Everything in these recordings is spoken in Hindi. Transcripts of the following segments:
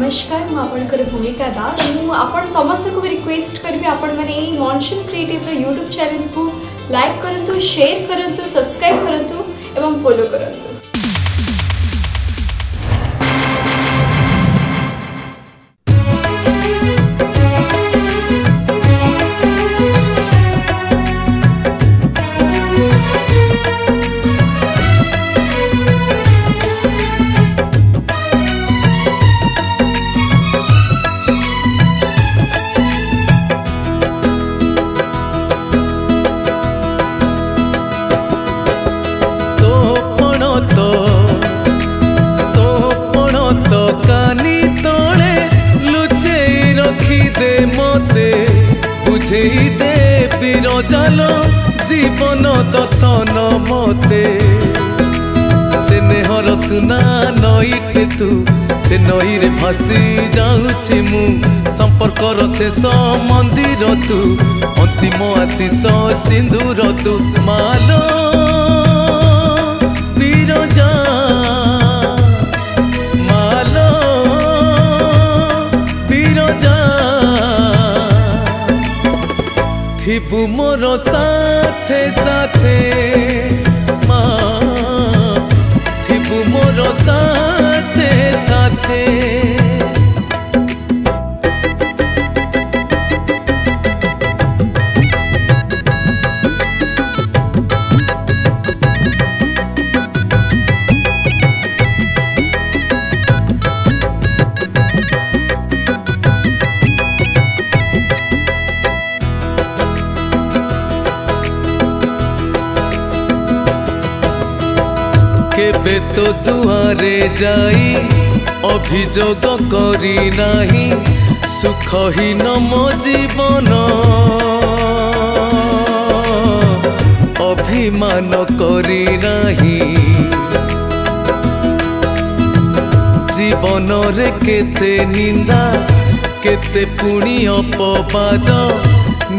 नमस्कार मुझे भूमिका दास मुझे समस्त को रिक्वेस्ट करी आपण मैंने मॉनसून क्रिएटिव यूट्यूब चैनल को लाइक करंतु, शेयर करंतु, सब्सक्राइब करंतु एवं फॉलो करंतु। दे बिरजालो जीवन दर्शन मते स्नेहर सुना नईटे तू से नई रे भासी जाऊछि मु संपर्कर शेष मंदिर तू अंतिम आशीष सिंदूर तू मालो बिरजा मालो बिरजा थिबु मोर साथे साथे माँ थिबु मोर साथे साथे केबे तो दुआरे जाई अभियोग करी नाही सुखहीन मो जीवन अभिमान करी नाही जीवन रे केते निंदा केते पुणी अपवाद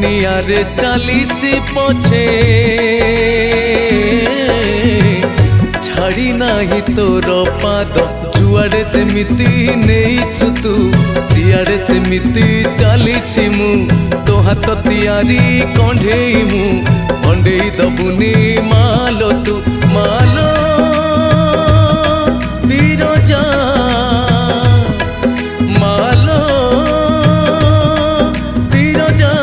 नियारे चलीची पछे छाड़ी नाही तोर पाद जुआड़े जेमिति नेइछु तू सियाड़े सेमिति चलीछि मु तो हाथ तियारी कंढेई मु कंढेई दबुनी मालो तू मालो बिरजा मालो बिरजा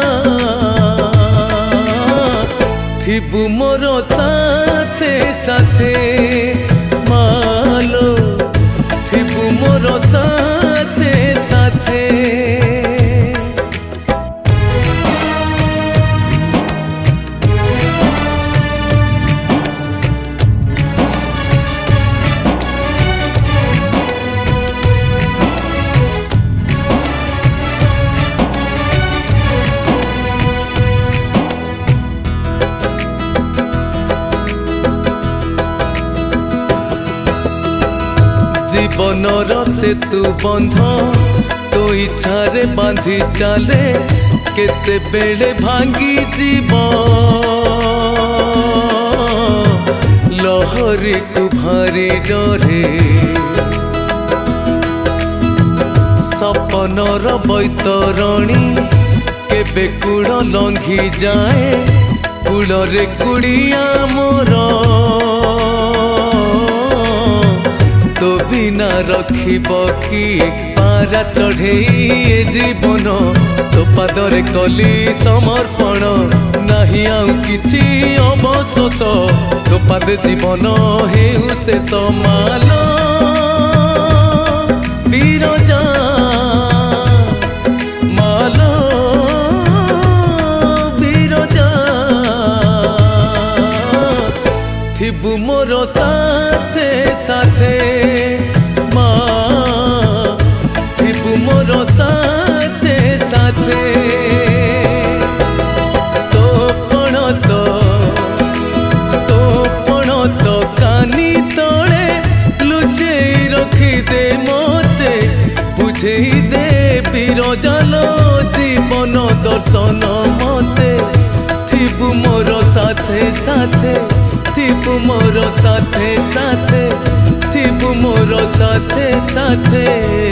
थिबु मोर साथे साथे मालो थिबु मोर साथे साथे जीवन सेतु बंध तो इच्छा रे बांधी चले केते बेले भांगी जीव लहरी को भारी डरे सपनर बैतरणी केबे कूड़ लंघी जाए कूड़े कुड़िया मोर तो बिना रखिब कि पारा चढ़े जीवन तो पादरे कली समर्पण नहीं आउ किछि अवशोष तो पाद जीवन हेउ शेष मालो बिरजा मालो बिरजा थिबु मोर साथे साथे माँ थिबु मोर साथे साथे तो पण तो कानी तले लुचे रखी दे मते बुझे दे बिरजालो जीवन दर्शन मते थिबु मोर साथे साथे थिबु मोर साथे साथे थिबु मोर साथे साथे।